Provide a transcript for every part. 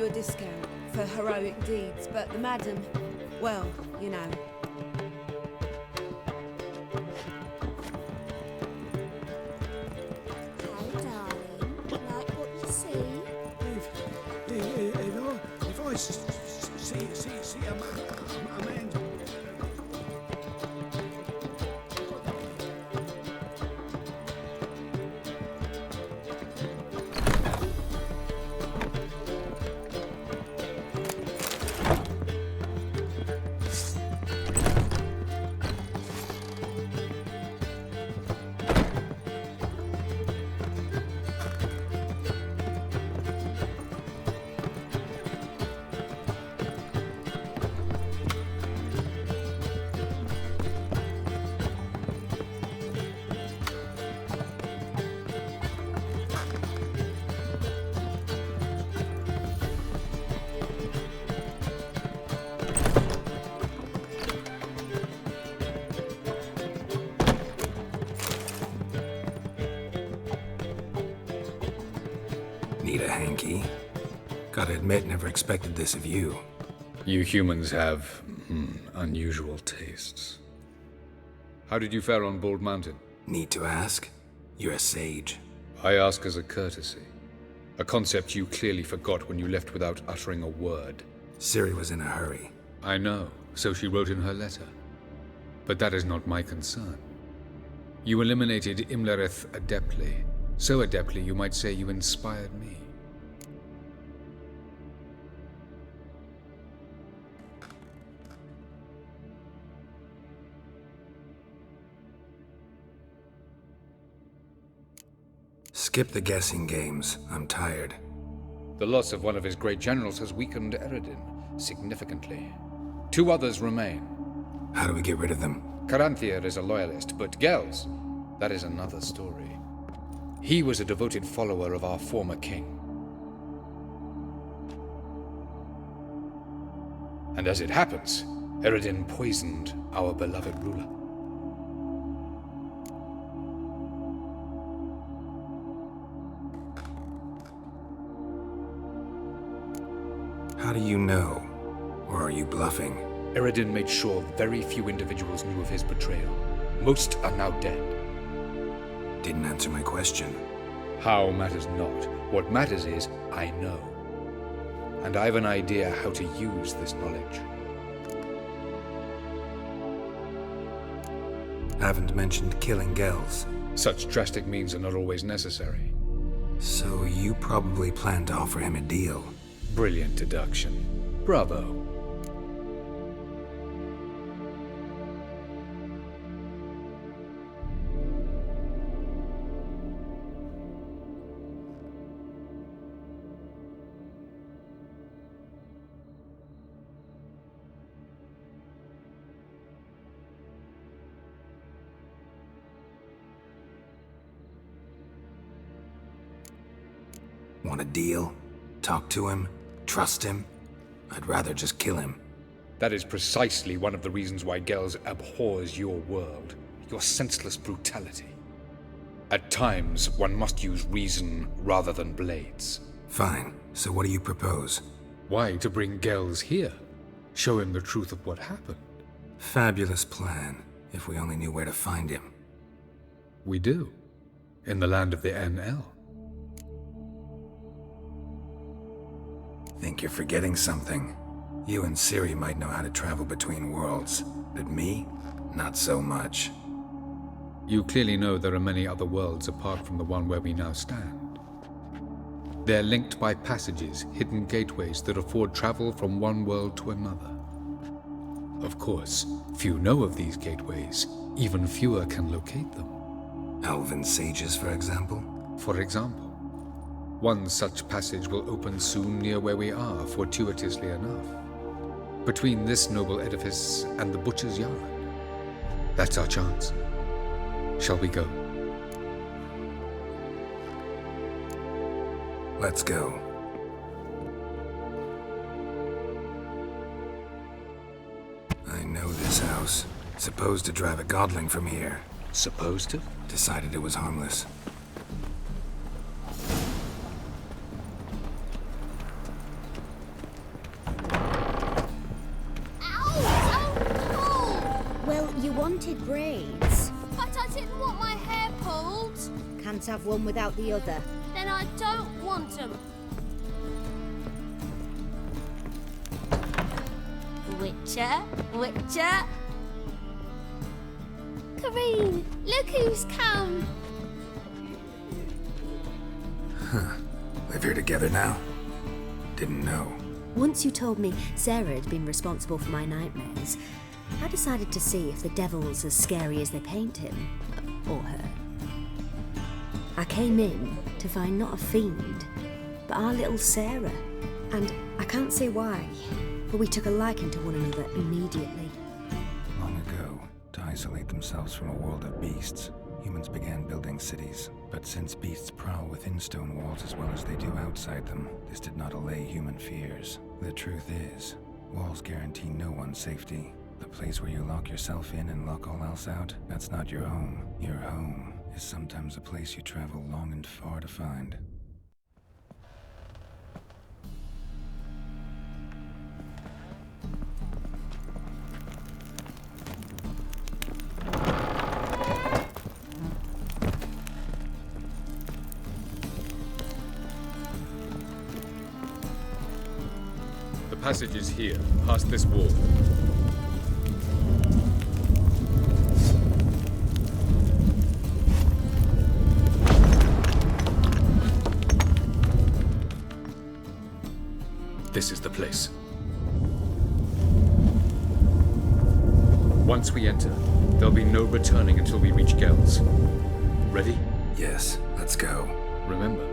you a discount for heroic deeds, but the madam, well, you know. Hey, darling. Like what you see? If I see a man. Need a hanky? Gotta admit, never expected this of you. You humans have unusual tastes. How did you fare on Bald Mountain? Need to ask? You're a sage. I ask as a courtesy. A concept you clearly forgot when you left without uttering a word. Ciri was in a hurry. I know, so she wrote in her letter. But that is not my concern. You eliminated Imlerith adeptly. So adeptly, you might say you inspired me. Skip the guessing games. I'm tired. The loss of one of his great generals has weakened Eredin significantly. 2 others remain. How do we get rid of them? Caranthir is a loyalist, but Gels, that is another story. He was a devoted follower of our former king. And as it happens, Eredin poisoned our beloved ruler. How do you know? Or are you bluffing? Eredin made sure very few individuals knew of his betrayal. Most are now dead. Didn't answer my question. How matters not. What matters is, I know. And I have an idea how to use this knowledge. Haven't mentioned killing Gels. Such drastic means are not always necessary. So you probably plan to offer him a deal. Brilliant deduction. Bravo. Want a deal? Talk to him? Trust him? I'd rather just kill him. That is precisely one of the reasons why Gels abhors your world. Your senseless brutality. At times, one must use reason rather than blades. Fine. So what do you propose? Why, to bring Gels here? Show him the truth of what happened. Fabulous plan, if we only knew where to find him. We do. In the land of the NL. Think you're forgetting something. You and Ciri might know how to travel between worlds, but me? Not so much. You clearly know there are many other worlds apart from the one where we now stand. They're linked by passages, hidden gateways that afford travel from one world to another. Of course, few know of these gateways. Even fewer can locate them. Elven sages, for example? For example. One such passage will open soon near where we are, fortuitously enough. Between this noble edifice and the butcher's yard. That's our chance. Shall we go? Let's go. I know this house. Supposed to drive a godling from here. Supposed to? Decided it was harmless. wanted braids. But I didn't want my hair pulled. Can't have one without the other. Then I don't want them. Witcher, Witcher. Kareen, look who's come. Live here together now? Didn't know. Once you told me Sarah had been responsible for my nightmares, I decided to see if the devil's as scary as they paint him. Or her. I came in to find not a fiend, but our little Sarah. And I can't say why, but we took a liking to one another immediately. Long ago, to isolate themselves from a world of beasts, humans began building cities. But since beasts prowl within stone walls as well as they do outside them, this did not allay human fears. The truth is, walls guarantee no one's safety. The place where you lock yourself in and lock all else out, that's not your home. Your home is sometimes a place you travel long and far to find. The passage is here, past this wall. This is the place. Once we enter, there'll be no returning until we reach Gel's. Ready? Yes, let's go. Remember,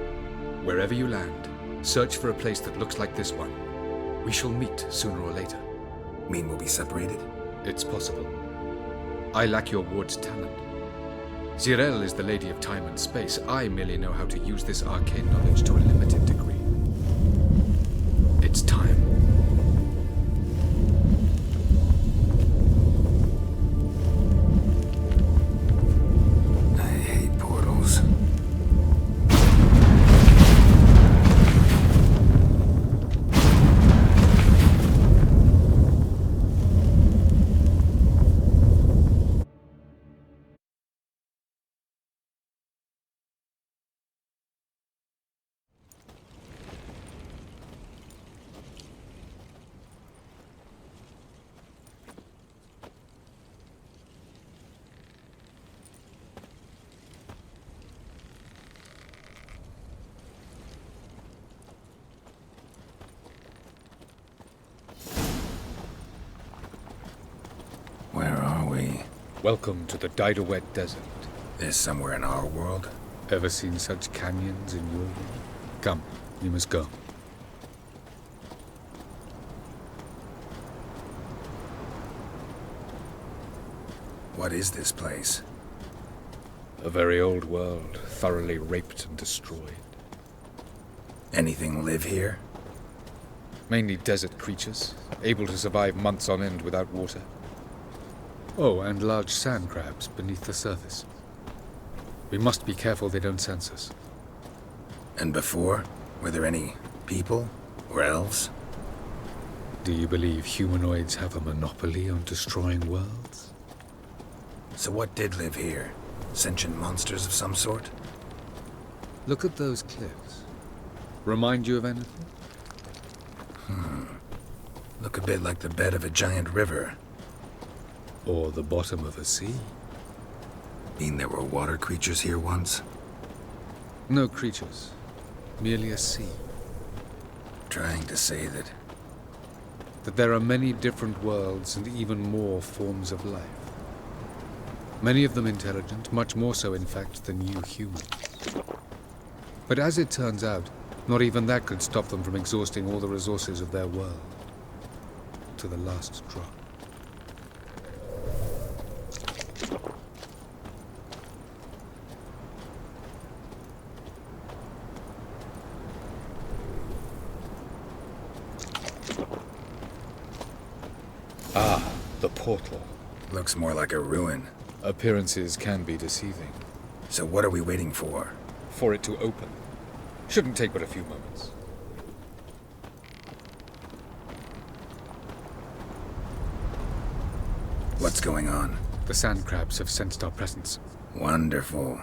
wherever you land, search for a place that looks like this one. We shall meet sooner or later. Mean we'll be separated? It's possible. I lack your ward's talent. Zirel is the lady of time and space. I merely know how to use this arcane knowledge to a limited degree. It's time. I hate portals. Where are we? Welcome to the Didowet Desert. This somewhere in our world? Ever seen such canyons in your world? Come, we must go. What is this place? A very old world, thoroughly raped and destroyed. Anything live here? Mainly desert creatures, able to survive months on end without water. Oh, and large sand crabs beneath the surface. We must be careful they don't sense us. And before? Were there any people? Or elves? Do you believe humanoids have a monopoly on destroying worlds? So what did live here? Sentient monsters of some sort? Look at those cliffs. Remind you of anything? Look a bit like the bed of a giant river. Or the bottom of a sea? Mean there were water creatures here once? No creatures. Merely a sea. Trying to say that... That there are many different worlds and even more forms of life. Many of them intelligent, much more so in fact than you humans. But as it turns out, not even that could stop them from exhausting all the resources of their world. To the last drop. Ah, the portal. Looks more like a ruin. Appearances can be deceiving. So what are we waiting for? For it to open. Shouldn't take but a few moments. What's going on? The sand crabs have sensed our presence. Wonderful.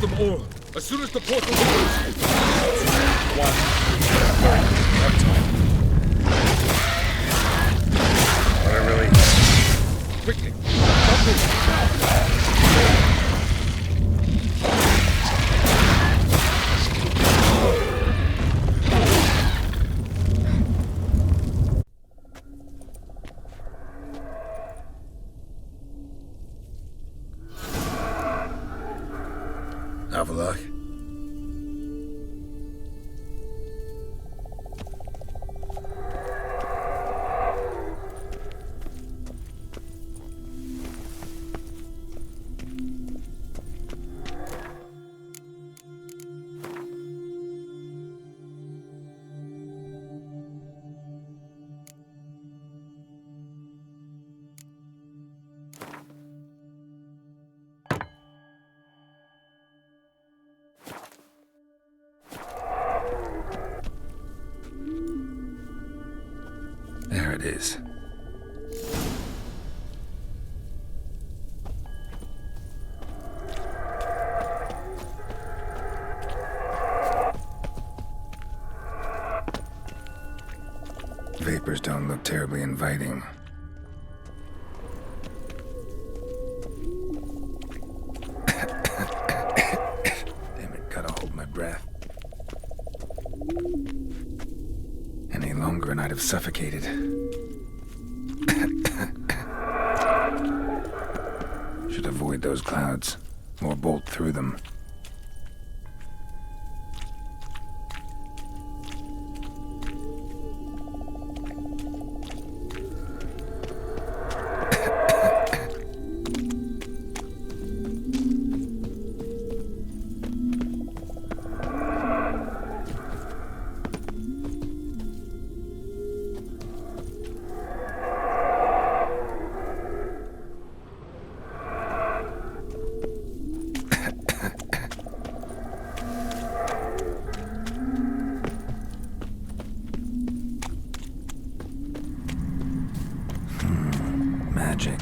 Them all, as soon as the portal opens. Quickly. Avallac'h? There it is. Vapors don't look terribly inviting. Damn it, gotta hold my breath. Any longer and I'd have suffocated. Should avoid those clouds, or bolt through them. Magic.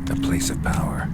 A place of power.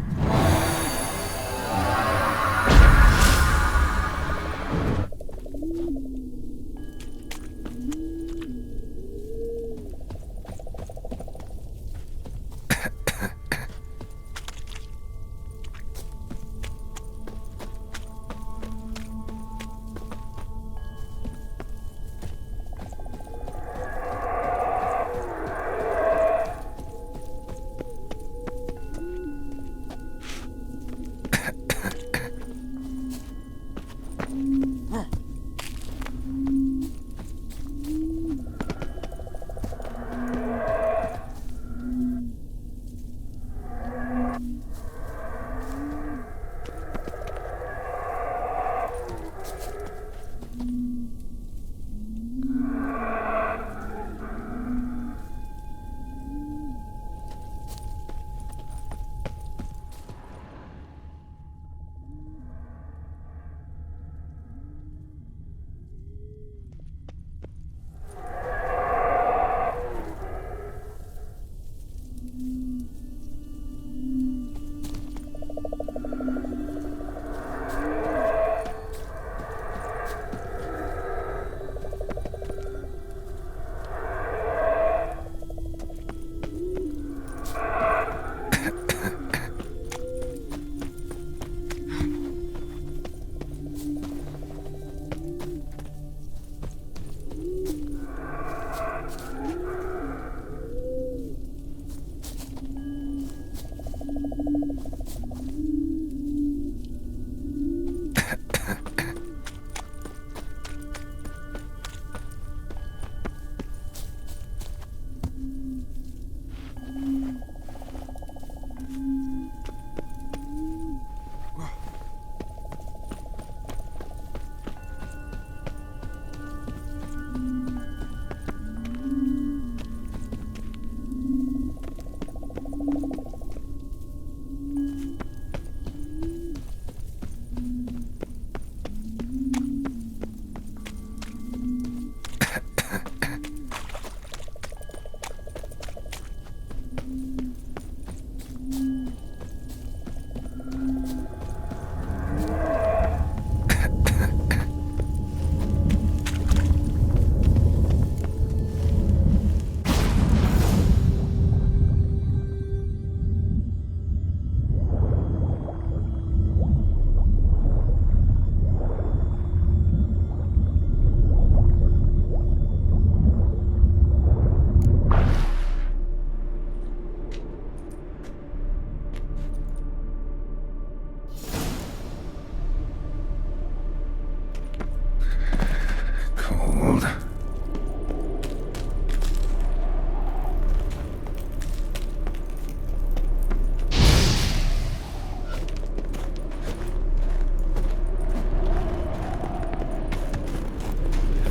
world.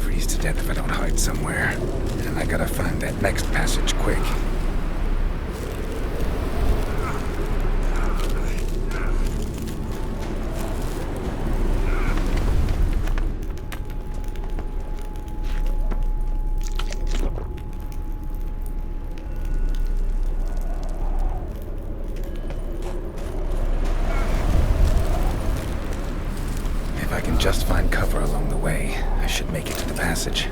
Freeze to death if I don't hide somewhere. And I gotta find that next passage quick. If I can just find cover along the way, I should make it to the passage.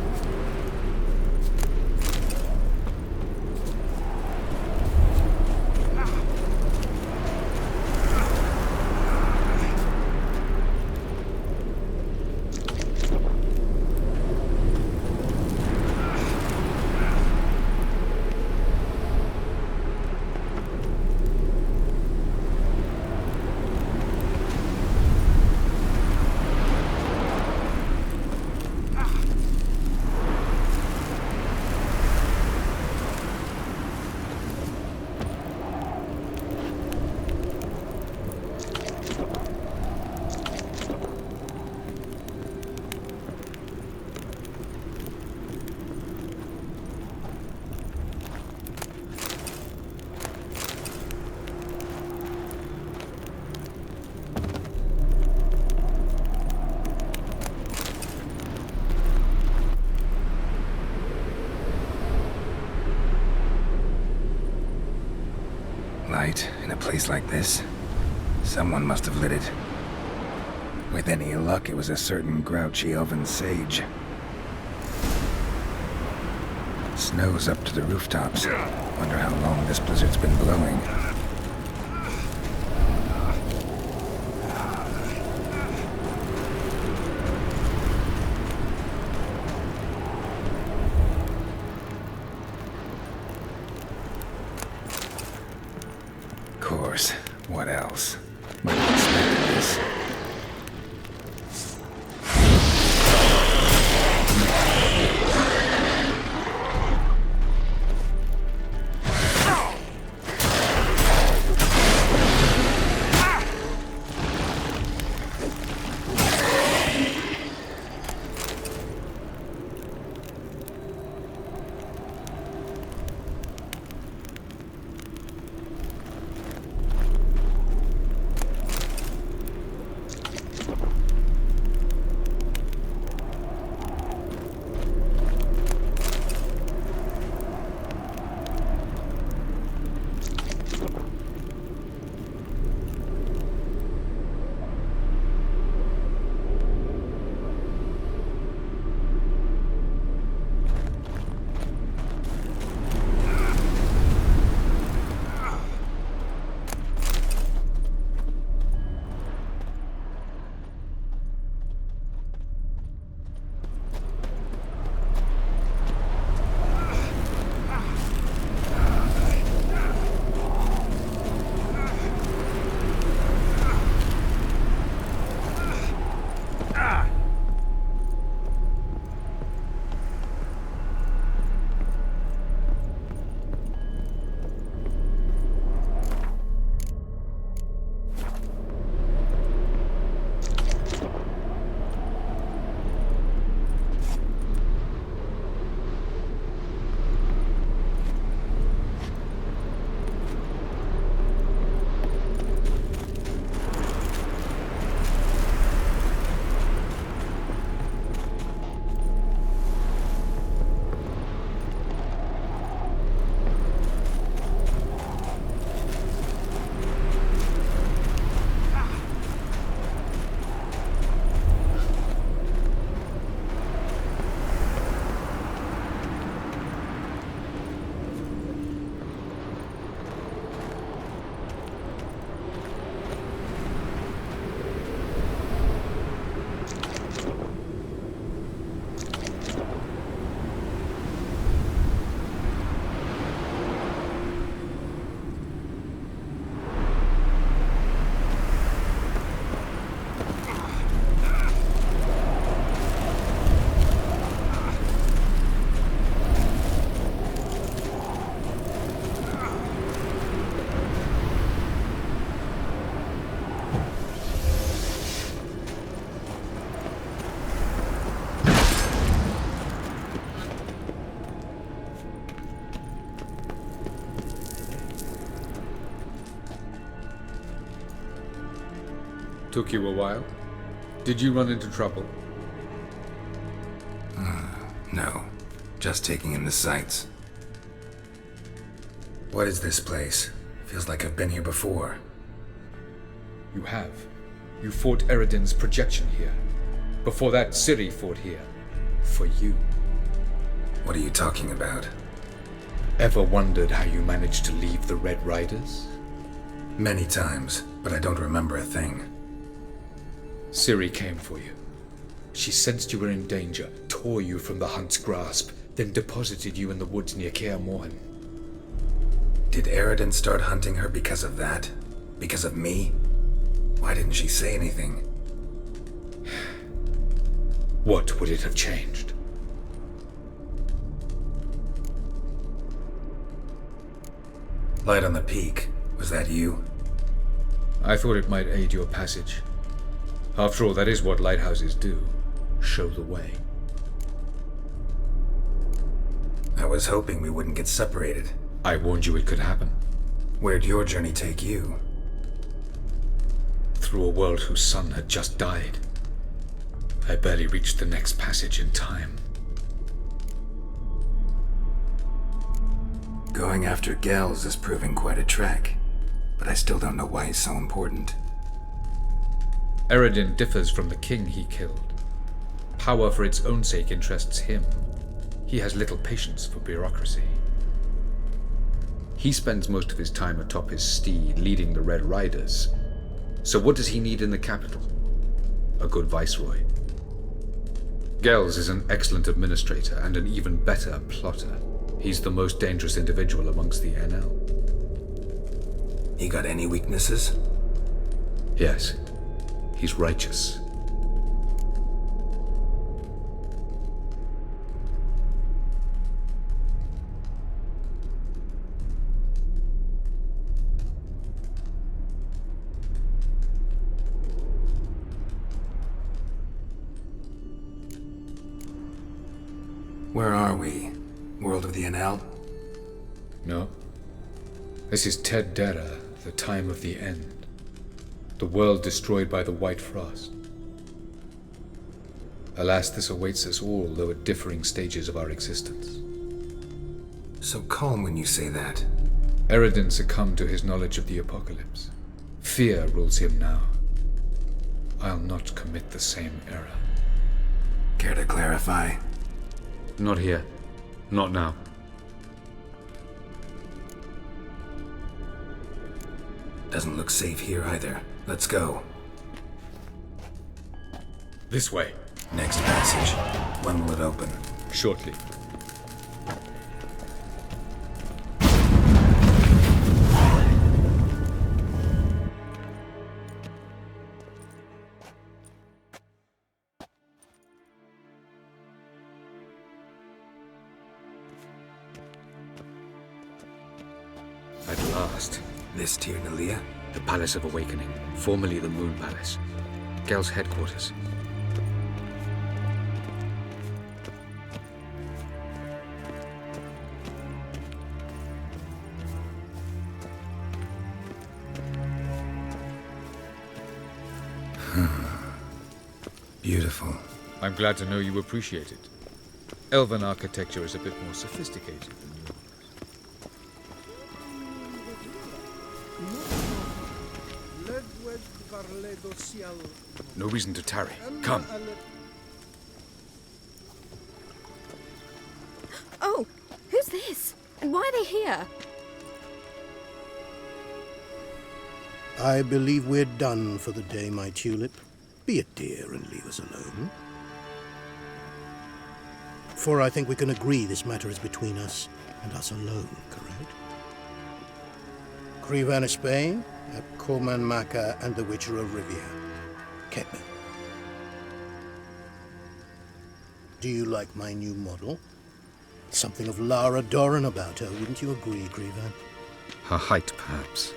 Light in a place like this? Someone must have lit it. With any luck, it was a certain grouchy elven sage. Snow's up to the rooftops. Wonder how long this blizzard's been blowing. Course. What else? Might have expected this. Took you a while? Did you run into trouble? No. Just taking in the sights. What is this place? Feels like I've been here before. You have. You fought Eredin's projection here. Before that, Ciri fought here. For you. What are you talking about? Ever wondered how you managed to leave the Red Riders? Many times, but I don't remember a thing. Ciri came for you. She sensed you were in danger, tore you from the Hunt's grasp, then deposited you in the woods near Kaer Morhen. Did Eredin start hunting her because of that? Because of me? Why didn't she say anything? What would it have changed? Light on the peak. Was that you? I thought it might aid your passage. After all, that is what lighthouses do. Show the way. I was hoping we wouldn't get separated. I warned you it could happen. Where'd your journey take you? Through a world whose sun had just died. I barely reached the next passage in time. Going after Gels is proving quite a trek, but I still don't know why he's so important. Eredin differs from the king he killed. Power for its own sake interests him. He has little patience for bureaucracy. He spends most of his time atop his steed, leading the Red Riders. So what does he need in the capital? A good viceroy. Gels is an excellent administrator and an even better plotter. He's the most dangerous individual amongst the NL. He got any weaknesses? Yes, he's righteous. Where are we? World of the NL? No. This is Ted Dera, the time of the end. The world destroyed by the White Frost. Alas, this awaits us all, though at differing stages of our existence. So calm when you say that. Eredin succumbed to his knowledge of the apocalypse. Fear rules him now. I'll not commit the same error. Care to clarify? Not here. Not now. Doesn't look safe here either. Let's go. This way. Next passage. When will it open? Shortly. At last. This Tyr Nalia? The Palace of Awakening, formerly the Moon Palace. Gel's headquarters. Beautiful. I'm glad to know you appreciate it. Elven architecture is a bit more sophisticated than yours. No reason to tarry. Come. Oh, who's this? And why are they here? I believe we're done for the day, my tulip. Be a dear and leave us alone. For I think we can agree this matter is between us and us alone, correct? Krivan of Spain, Coman Maka, and the Witcher of Rivia. Ketman. Do you like my new model? Something of Lara Doran about her, wouldn't you agree, Krivan? Her height, perhaps.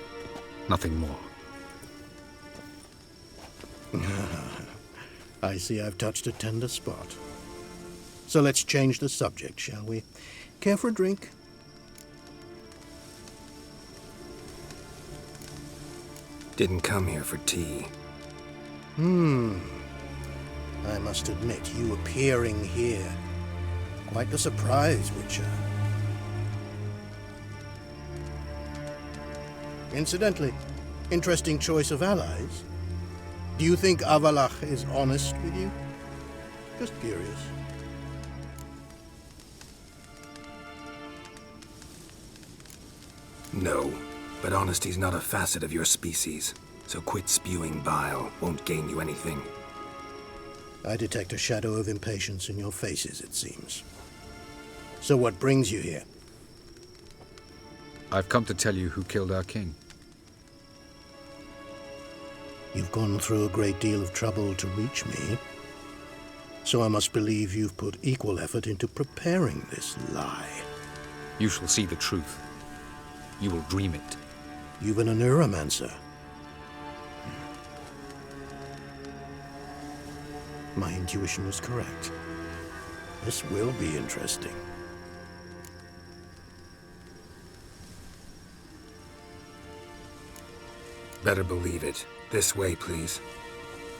Nothing more. I see I've touched a tender spot. So let's change the subject, shall we? Care for a drink? Didn't come here for tea. I must admit, you appearing here, quite the surprise, Witcher. Incidentally, interesting choice of allies. Do you think Avallac'h is honest with you? Just curious. No, but honesty's not a facet of your species. So quit spewing bile. Won't gain you anything. I detect a shadow of impatience in your faces, it seems. So what brings you here? I've come to tell you who killed our king. You've gone through a great deal of trouble to reach me. So I must believe you've put equal effort into preparing this lie. You shall see the truth. You will dream it. You've been a neuromancer. My intuition was correct. This will be interesting. Better believe it. This way, please.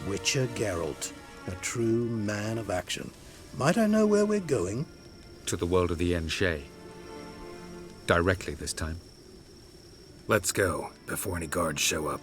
Witcher Geralt, a true man of action. Might I know where we're going? To the world of the Yen Shay. Directly this time. Let's go, before any guards show up.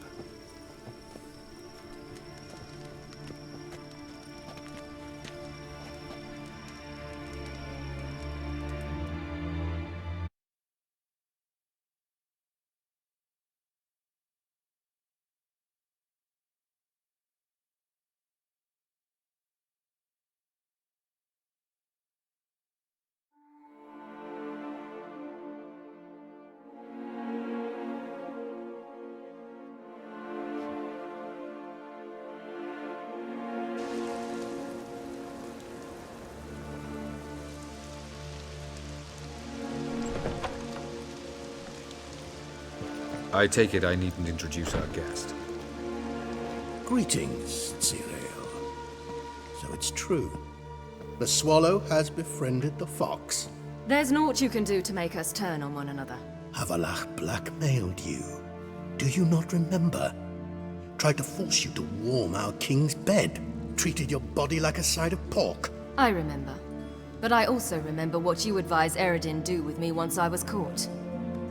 I take it I needn't introduce our guest. Greetings, Cyril. So it's true. The swallow has befriended the fox. There's naught you can do to make us turn on one another. Avallac'h blackmailed you. Do you not remember? Tried to force you to warm our king's bed. Treated your body like a side of pork. I remember. But I also remember what you advised Eredin do with me once I was caught.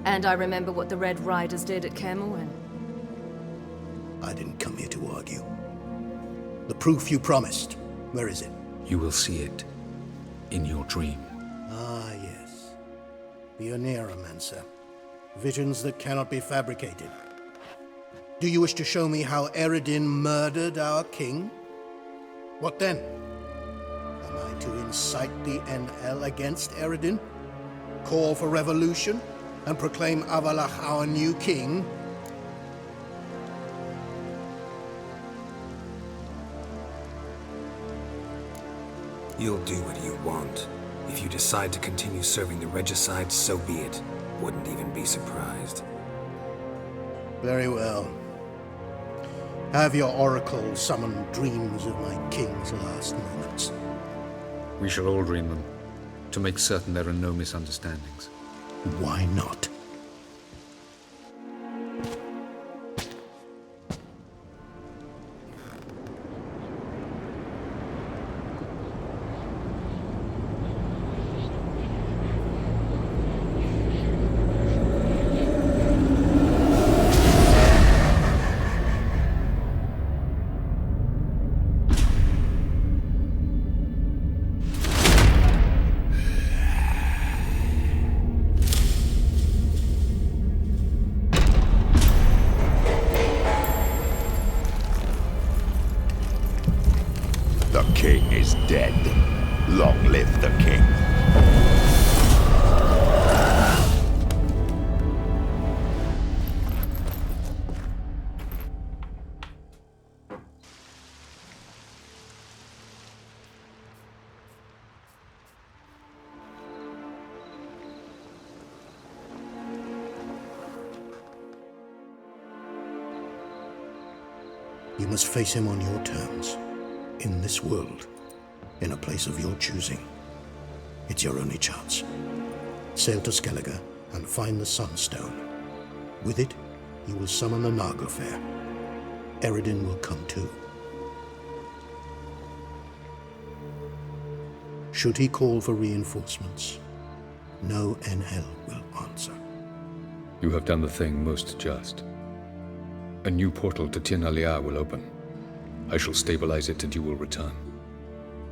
And I remember what the Red Riders did at Kaer Morhen. I didn't come here to argue. The proof you promised, where is it? You will see it in your dream. Ah, yes. The Oneiromancer. Visions that cannot be fabricated. Do you wish to show me how Eredin murdered our king? What then? Am I to incite the NL against Eredin? Call for revolution? And proclaim Avallac'h our new king? You'll do what you want. If you decide to continue serving the regicide, so be it. Wouldn't even be surprised. Very well. Have your oracle summon dreams of my king's last moments. We shall all dream them, to make certain there are no misunderstandings. Why not? The king is dead. Long live the king. You must face him on your terms. In this world, in a place of your choosing. It's your only chance. Sail to Skellige and find the Sunstone. With it, you will summon the Naglfar. Eredin will come too. Should he call for reinforcements, no NL will answer. You have done the thing most just. A new portal to Tir Nalia will open. I shall stabilize it and you will return.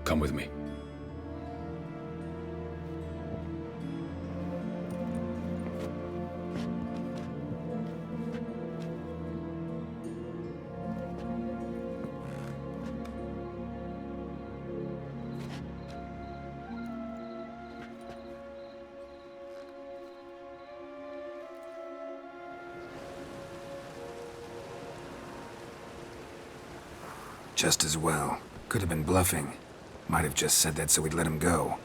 Come with me. Just as well. Could have been bluffing. Might have just said that so we'd let him go.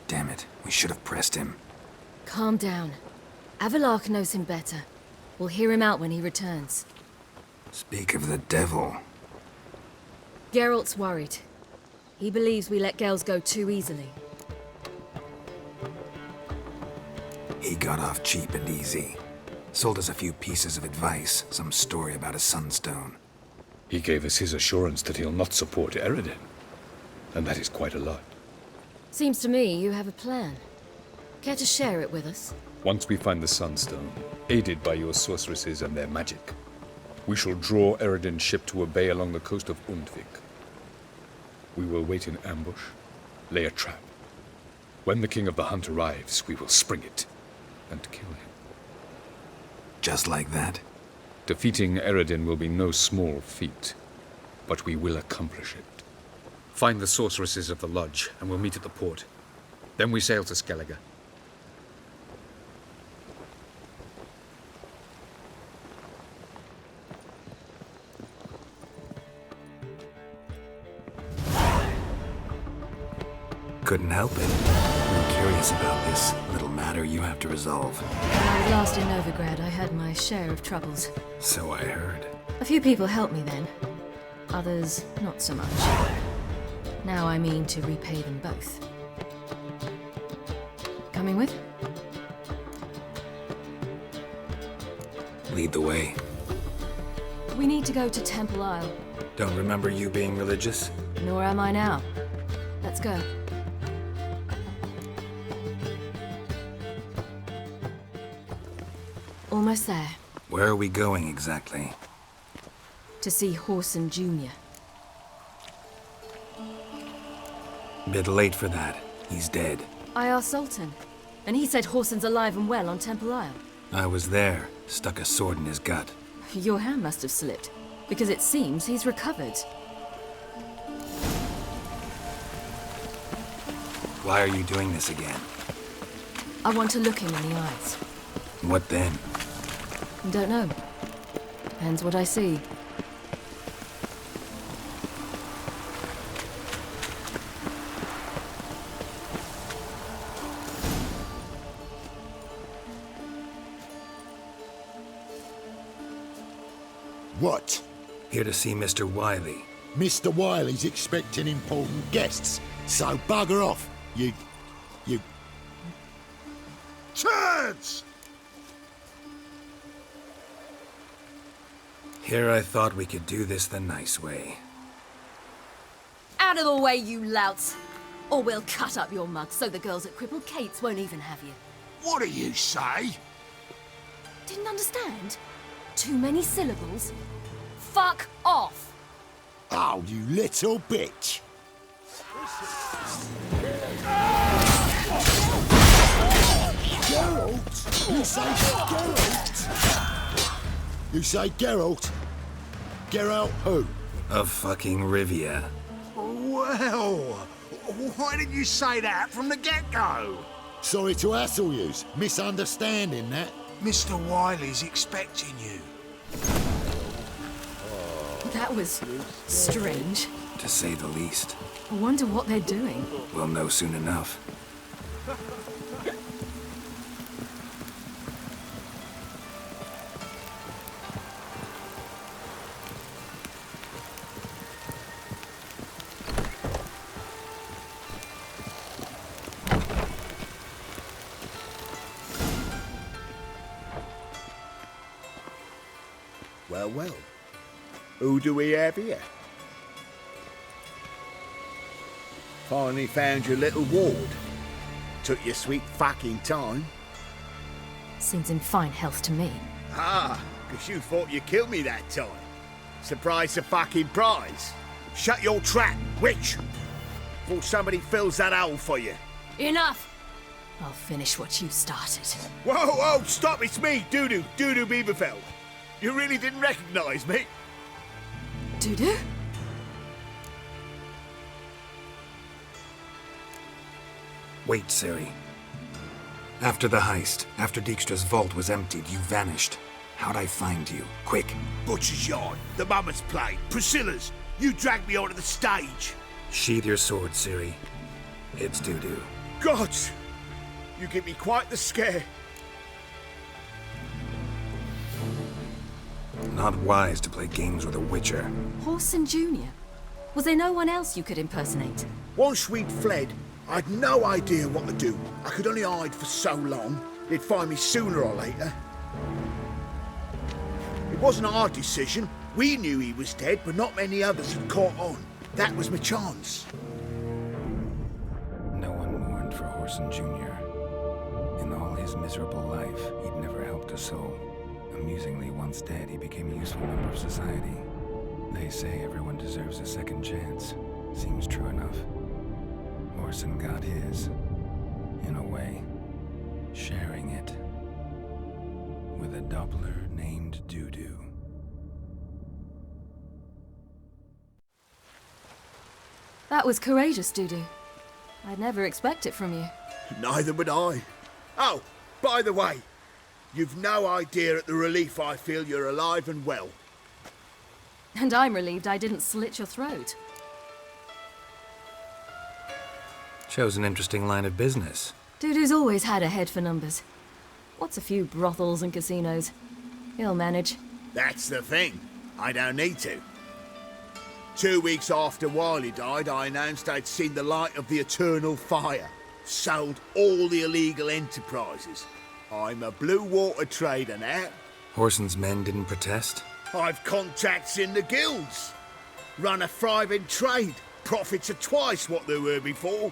Damn it, we should have pressed him. Calm down. Avalark knows him better. We'll hear him out when he returns. Speak of the devil. Geralt's worried. He believes we let Gels go too easily. He got off cheap and easy. Sold us a few pieces of advice, some story about a sunstone. He gave us his assurance that he'll not support Eredin. And that is quite a lot. Seems to me you have a plan. Care to share it with us? Once we find the Sunstone, aided by your sorceresses and their magic, we shall draw Eredin's ship to a bay along the coast of Undvik. We will wait in ambush, lay a trap. When the King of the Hunt arrives, we will spring it and kill him. Just like that? Defeating Eredin will be no small feat, but we will accomplish it. Find the sorceresses of the Lodge, and we'll meet at the port. Then we sail to Skellige. Couldn't help it. I'm curious about this little matter you have to resolve. When I was last in Novigrad, I had my share of troubles. So I heard. A few people helped me then. Others, not so much. Now I mean to repay them both. Coming with? Lead the way. We need to go to Temple Isle. Don't remember you being religious? Nor am I now. Let's go. Almost there. Where are we going exactly? To see Horson Jr. Bit late for that. He's dead. I asked Sultan, and he said Horson's alive and well on Temple Isle. I was there. Stuck a sword in his gut. Your hand must have slipped, because it seems he's recovered. Why are you doing this again? I want to look him in the eyes. What then? Don't know. Depends what I see. What? Here to see Mr. Wiley. Mr. Wiley's expecting important guests, so bugger off, you... Turds! Here I thought we could do this the nice way. Out of the way, you louts! Or we'll cut up your mug so the girls at Crippled Kate's won't even have you. What do you say? Didn't understand? Too many syllables? Fuck off! Oh, you little bitch! Geralt? You say Geralt? You say Geralt? Geralt who? Of fucking Rivia. Well, why didn't you say that from the get-go? Sorry to hassle yous. Misunderstanding that. Mr. Wiley's expecting you. That was strange. To say the least. I wonder what they're doing. We'll know soon enough. Well. Who do we have here? Finally found your little ward. Took your sweet fucking time. Seems in fine health to me. Ah, 'cause you thought you killed me that time. Surprise the fucking prize. Shut your trap, witch! Before somebody fills that hole for you. Enough! I'll finish what you started. Whoa, stop, it's me, Dudu Bieberfeld. You really didn't recognize me? Dudu? Wait, Ciri. After the heist, after Dijkstra's vault was emptied, you vanished. How'd I find you? Quick. Butcher's Yard, the Mummer's Plate, Priscilla's. You dragged me onto the stage. Sheathe your sword, Ciri. It's Dudu. Gods! You give me quite the scare. Not wise to play games with a Witcher. Whoreson Jr.? Was there no one else you could impersonate? Once we'd fled, I'd no idea what to do. I could only hide for so long. They'd find me sooner or later. It wasn't our decision. We knew he was dead, but not many others had caught on. That was my chance. No one mourned for Whoreson Jr. In all his miserable life, he'd never helped a soul. Amusingly, once dead, he became a useful member of society. They say everyone deserves a second chance. Seems true enough. Whoreson got his, in a way, sharing it with a Doppler named Dudu. That was courageous, Dudu. I'd never expect it from you. Neither would I. Oh, by the way, you've no idea at the relief I feel you're alive and well. And I'm relieved I didn't slit your throat. Shows an interesting line of business. Dudu's always had a head for numbers. What's a few brothels and casinos? He'll manage. That's the thing. I don't need to. 2 weeks after Wiley died, I announced I'd seen the light of the eternal fire. Sold all the illegal enterprises. I'm a blue water trader now. Whoreson's men didn't protest? I've contacts in the guilds. Run a thriving trade. Profits are twice what they were before.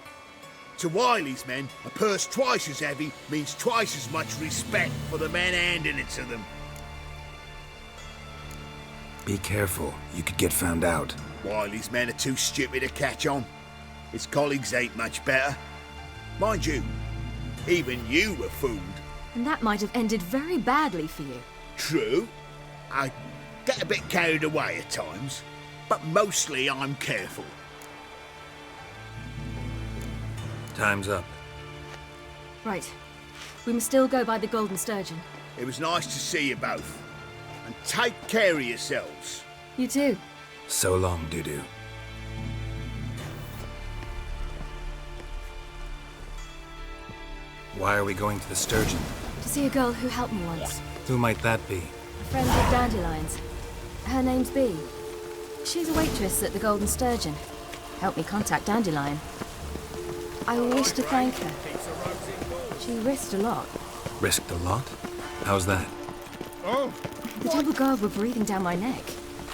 To Wiley's men, a purse twice as heavy means twice as much respect for the men handing it to them. Be careful, you could get found out. Wiley's men are too stupid to catch on. His colleagues ain't much better. Mind you, even you were fooled. And that might have ended very badly for you. True. I get a bit carried away at times, but mostly I'm careful. Time's up. Right. We must still go by the Golden Sturgeon. It was nice to see you both. And take care of yourselves. You too. So long, Dudu. Why are we going to the Sturgeon? To see a girl who helped me once. Who might that be? A friend of Dandelion's. Her name's Bee. She's a waitress at the Golden Sturgeon. Helped me contact Dandelion. I wish to thank her. She risked a lot. Risked a lot? How's that? The Temple Guard were breathing down my neck.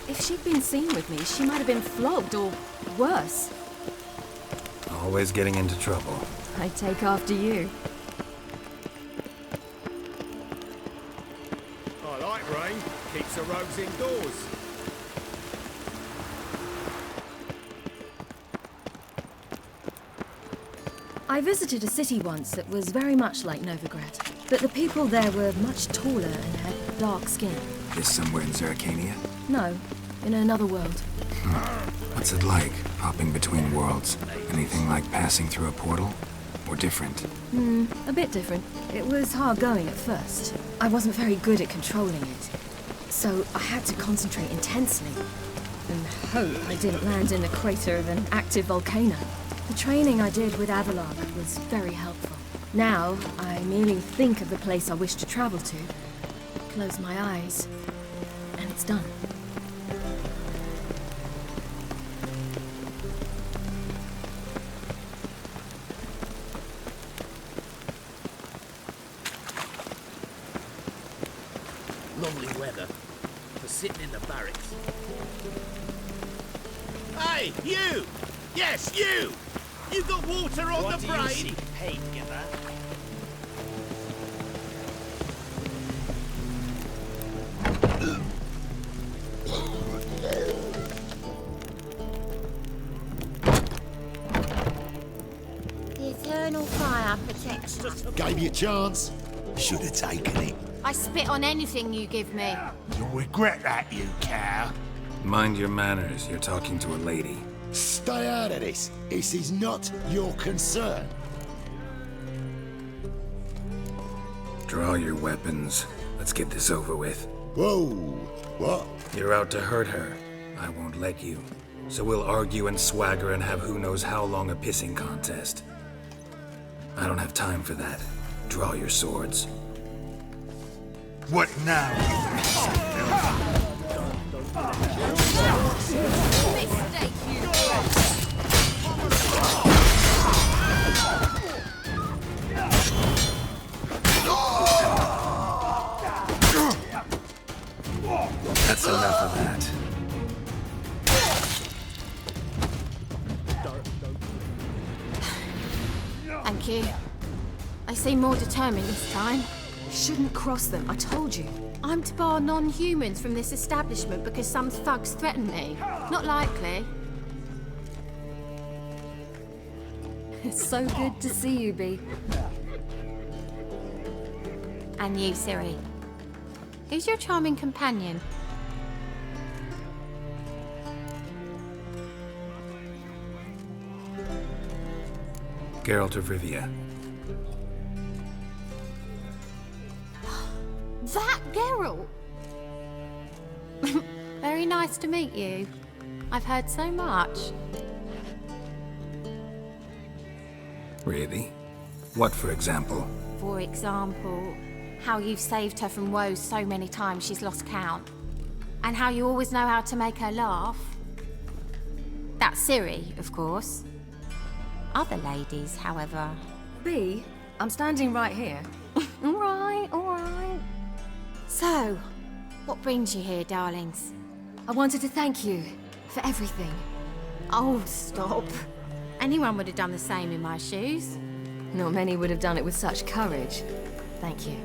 If she'd been seen with me, she might have been flogged or worse. Always getting into trouble. I take after you. I like rain. Keeps the rogues indoors. I visited a city once that was very much like Novigrad, but the people there were much taller and had dark skin. This somewhere in Zeracania? No, in another world. What's it like, hopping between worlds? Anything like passing through a portal? Or different? A bit different. It was hard going at first. I wasn't very good at controlling it. So I had to concentrate intensely and hope I didn't land in the crater of an active volcano. The training I did with Avallac'h was very helpful. Now, I merely think of the place I wish to travel to, close my eyes, and it's done. Lovely weather for sitting in the barracks. Hey, you! Yes, you! You got water on the brain? Paid together. The eternal fire protects us. Gave you a chance. Should have taken it. I spit on anything you give me. You'll regret that, you cow. Mind your manners, you're talking to a lady. Stay out of this. This is not your concern. Draw your weapons. Let's get this over with. Whoa. What? You're out to hurt her. I won't let you. So we'll argue and swagger and have who knows how long a pissing contest. I don't have time for that. Draw your swords. What now? Mistake, you brat. That's enough of that. Thank you. I seem more determined this time. Shouldn't cross them, I told you. I'm to bar non-humans from this establishment because some thugs threaten me. Not likely. It's so good to see you, Bee. And you, Ciri. Who's your charming companion? Geralt of Rivia. That Geralt! Very nice to meet you. I've heard so much. Really? What, for example? For example, how you've saved her from woes so many times she's lost count. And how you always know how to make her laugh. That's Ciri, of course. Other ladies, however... Bee, I'm standing right here. All right, all right. So, what brings you here, darlings? I wanted to thank you for everything. Oh, stop. Anyone would have done the same in my shoes. Not many would have done it with such courage. Thank you.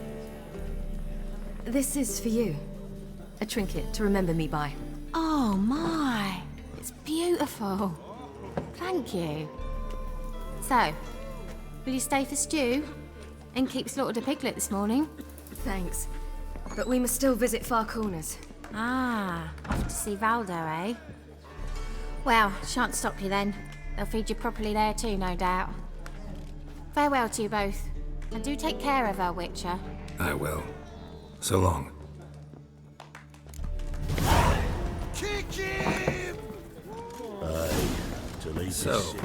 This is for you. A trinket to remember me by. Oh, my. It's beautiful. Thank you. So, will you stay for stew? And keep slaughtered a piglet this morning? Thanks. But we must still visit Far Corners. Ah, off to see Valdo, eh? Well, shan't stop you then. They'll feed you properly there too, no doubt. Farewell to you both. And do take care of her, Witcher. I will. So long. Kick him! To leave So, this shit.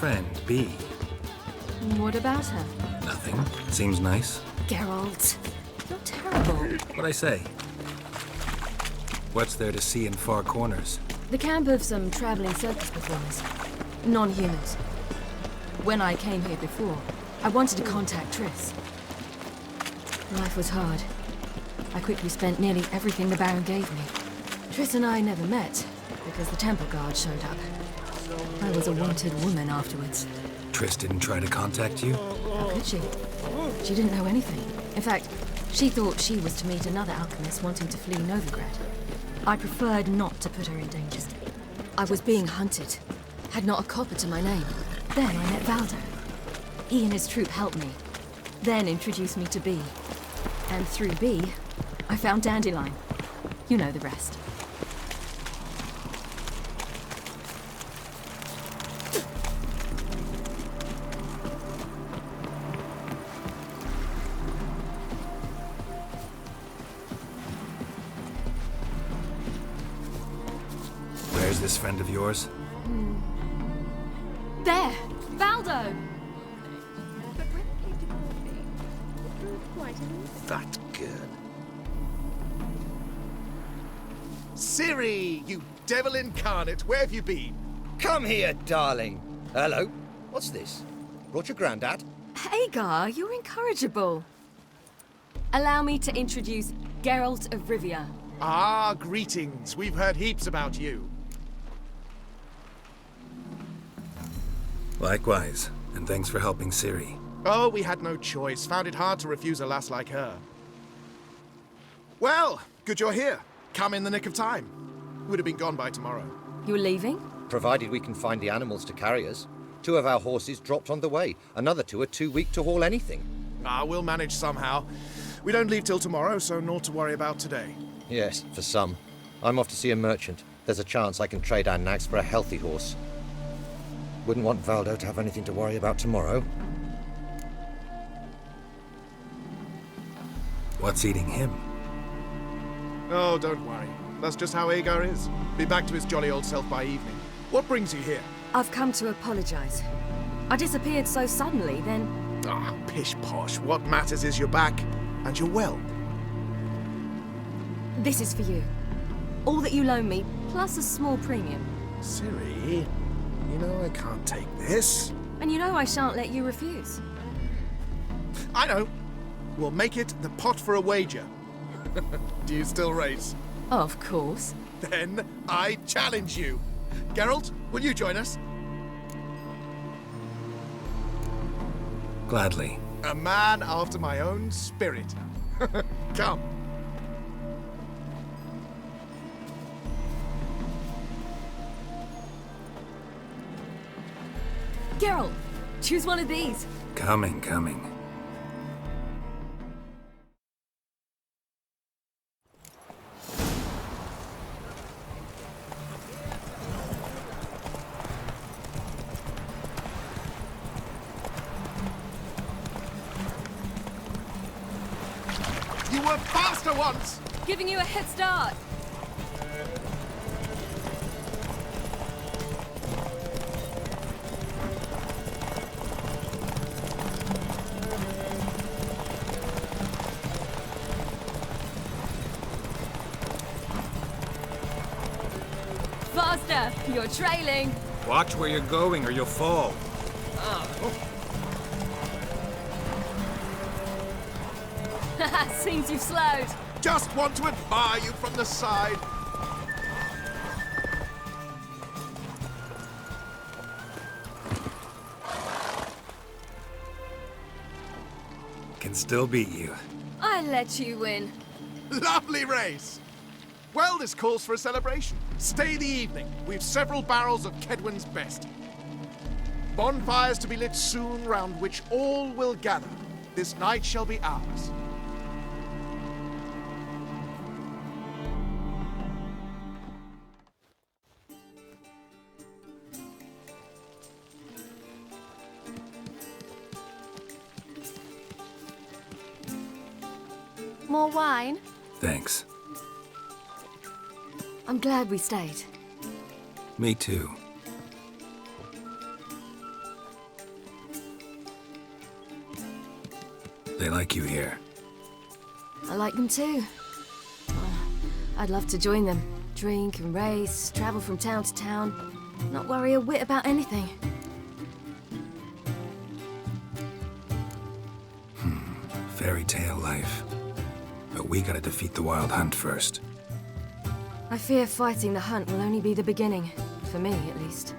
friend, Bee. What about her? Nothing. Seems nice. Geralt, you're terrible. What'd I say? What's there to see in Far Corners? The camp of some traveling circus performers. Non-humans. When I came here before, I wanted to contact Triss. Life was hard. I quickly spent nearly everything the Baron gave me. Triss and I never met, because the Temple Guard showed up. I was a wanted woman afterwards. Triss didn't try to contact you? How could she? She didn't know anything. In fact, she thought she was to meet another alchemist wanting to flee Novigrad. I preferred not to put her in danger. I was being hunted. Had not a copper to my name. Then I met Valdo. He and his troop helped me. then introduced me to B. And through B, I found Dandelion. You know the rest. Where's this friend of yours? There! Valdo! That girl. Ciri, you devil incarnate, where have you been? Come here, darling. Hello. What's this? Brought your granddad? Hagar, you're incorrigible. Allow me to introduce Geralt of Rivia. Ah, greetings. We've heard heaps about you. Likewise, and thanks for helping Ciri. Oh, we had no choice. Found it hard to refuse a lass like her. Well, good you're here. Come in the nick of time. Would have been gone by tomorrow. You're leaving? Provided we can find the animals to carry us. 2 of our horses dropped on the way. Another 2 are too weak to haul anything. Ah, we'll manage somehow. We don't leave till tomorrow, so naught to worry about today. Yes, for some. I'm off to see a merchant. There's a chance I can trade our nags for a healthy horse. Wouldn't want Valdo to have anything to worry about tomorrow. What's eating him? Oh, don't worry. That's just how Agar is. Be back to his jolly old self by evening. What brings you here? I've come to apologize. I disappeared so suddenly, then... Ah, pish-posh. What matters is you're back, and you're well. This is for you. All that you loan me, plus a small premium. Ciri, you know I can't take this. And you know I shan't let you refuse. I know. We'll make it the pot for a wager. Do you still race? Of course. Then I challenge you. Geralt, will you join us? Gladly. A man after my own spirit. Come. Geralt, choose one of these. Coming. You were faster once! Giving you a head start. Faster! You're trailing. Watch where you're going or you'll fall. Seems you've slowed. Just want to admire you from the side. Can still beat you. I let you win. Lovely race! Well, this calls for a celebration. Stay the evening. We've several barrels of Kedwen's best. Bonfires to be lit soon, round which all will gather. This night shall be ours. More wine? Thanks. I'm glad we stayed. Me too. They like you here. I like them too. I'd love to join them. Drink and race, travel from town to town. Not worry a whit about anything. Fairy tale life. But we gotta defeat the Wild Hunt first. I fear fighting the hunt will only be the beginning. For me, at least.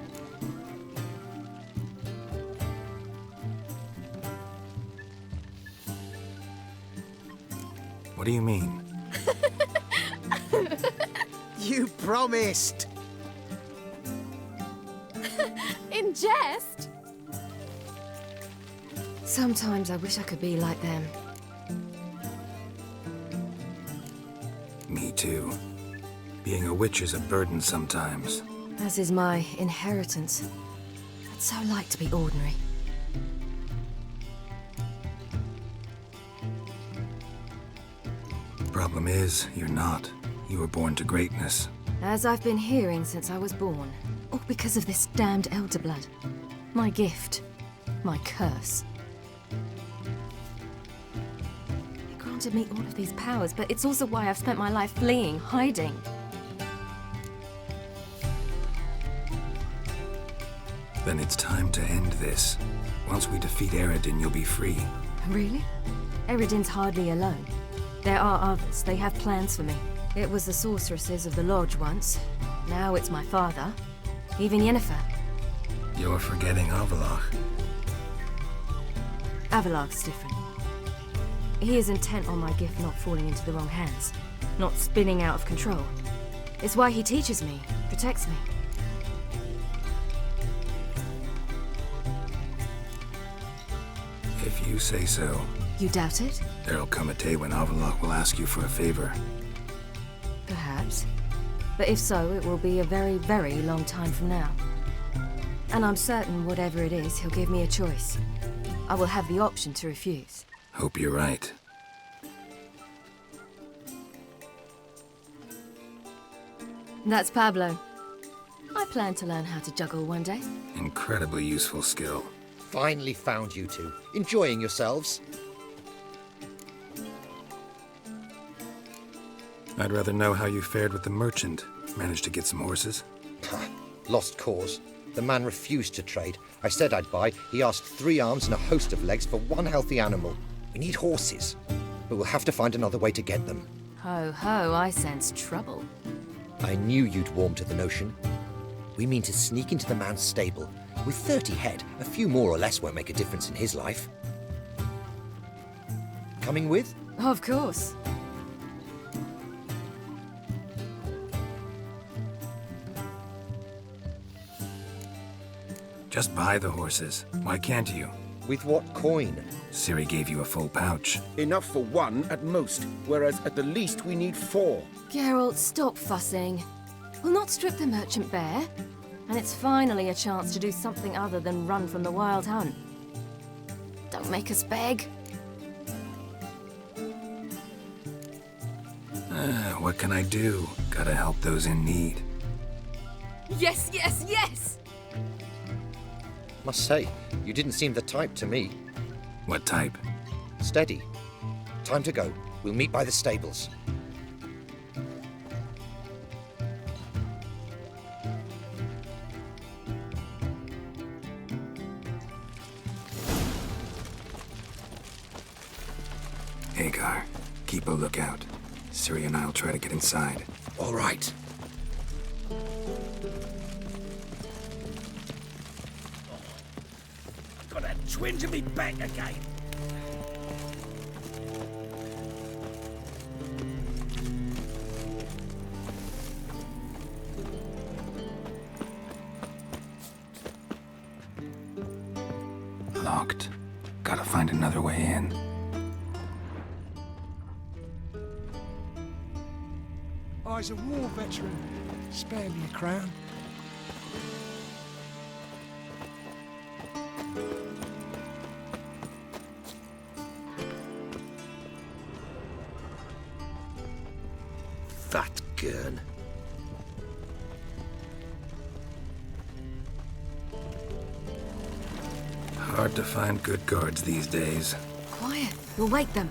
What do you mean? You promised! In jest? Sometimes I wish I could be like them. Me too. Being a witch is a burden sometimes. As is my inheritance. I'd so like to be ordinary. Problem is, you're not. You were born to greatness. As I've been hearing since I was born. All because of this damned Elder Blood. My gift. My curse. It granted me all of these powers, but it's also why I've spent my life fleeing, hiding. Then it's time to end this. Once we defeat Eredin, you'll be free. Really? Eredin's hardly alone. There are others. They have plans for me. It was the sorceresses of the Lodge once. Now it's my father. Even Yennefer. You're forgetting Avallac'h. Avallac'h's different. He is intent on my gift not falling into the wrong hands. Not spinning out of control. It's why he teaches me, protects me. If you say so. You doubt it? There'll come a day when Avallac'h will ask you for a favor. Perhaps. But if so, it will be a very, very long time from now. And I'm certain whatever it is, he'll give me a choice. I will have the option to refuse. Hope you're right. That's Pablo. I plan to learn how to juggle one day. Incredibly useful skill. Finally found you two. Enjoying yourselves? I'd rather know how you fared with the merchant. Managed to get some horses? Lost cause. The man refused to trade. I said I'd buy. He asked 3 arms and a host of legs for one healthy animal. We need horses, but we'll have to find another way to get them. Ho ho, I sense trouble. I knew you'd warm to the notion. We mean to sneak into the man's stable. With 30 head, a few more or less won't make a difference in his life. Coming with? Of course. Just buy the horses. Why can't you? With what coin? Ciri gave you a full pouch. Enough for 1 at most, whereas at the least we need 4. Geralt, stop fussing. We'll not strip the merchant bare. And it's finally a chance to do something other than run from the Wild Hunt. Don't make us beg. What can I do? Gotta help those in need. Yes, yes, yes! Must say, you didn't seem the type to me. What type? Steady. Time to go. We'll meet by the stables. Hagar, keep a lookout. Ciri and I'll try to get inside. All right. Got that twinge of me back again. Locked. Gotta find another way in. I's a war veteran. Spare me a crown. Fat gurn. Hard to find good guards these days. Quiet. We'll wake them.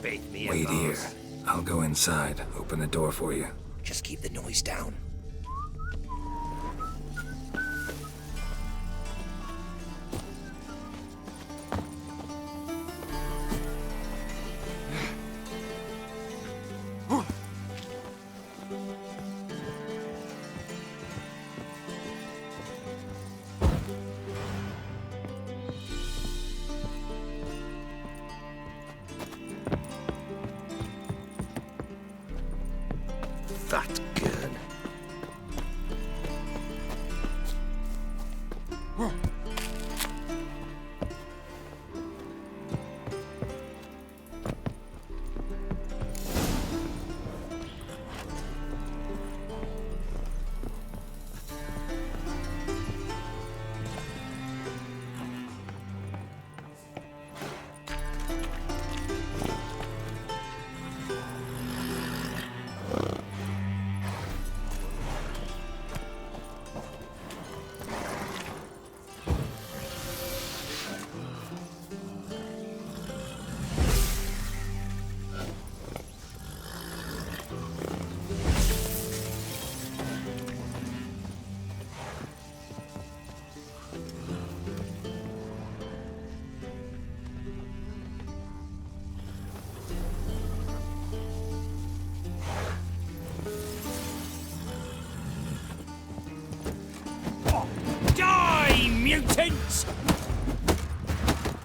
Faith me, Wait here. I'll go inside. Open the door for you. Just keep the noise down. That girl. Mutants!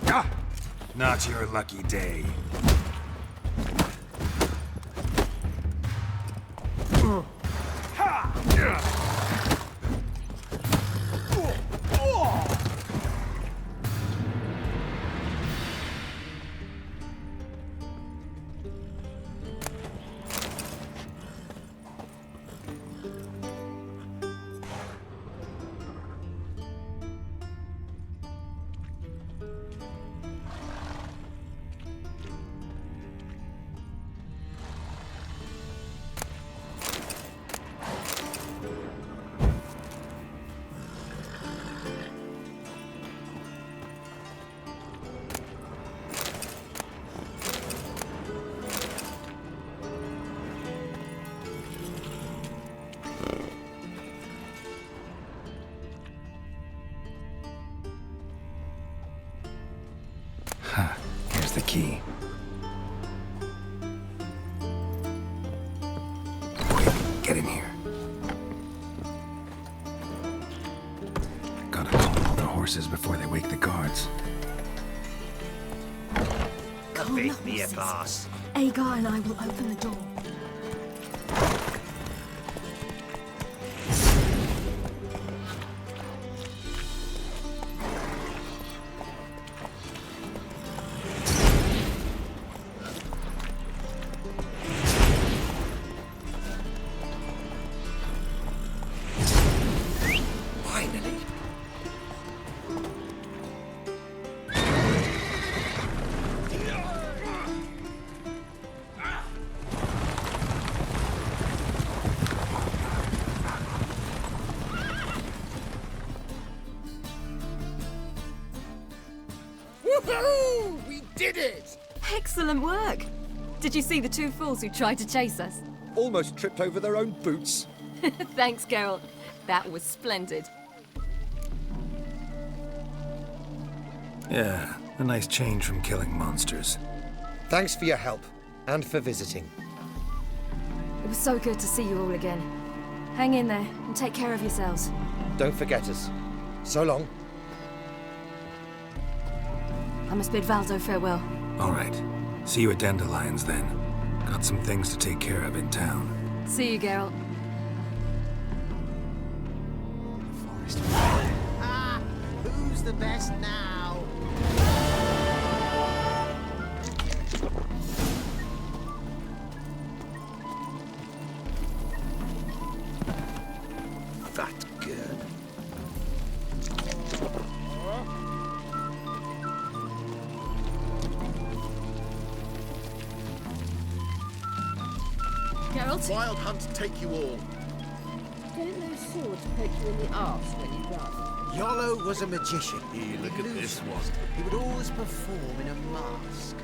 Ah, not your lucky day. Here's the key. Quick, get in here. Gotta calm all the horses before they wake the guards. Faith me, boss. Agar and I will open the door. Woohoo! We did it! Excellent work! Did you see the two fools who tried to chase us? Almost tripped over their own boots. Thanks, Geralt. That was splendid. Yeah, a nice change from killing monsters. Thanks for your help, and for visiting. It was so good to see you all again. Hang in there, and take care of yourselves. Don't forget us. So long. I must bid Valdo farewell. All right. See you at Dandelions, then. Got some things to take care of in town. See you, Geralt. Ah, who's the best now? That girl. Geralt? Wild hunt take you all. Don't those swords poke you in the arse when you run? Yolo was a magician. Here, look at this one. He would always perform in a mask.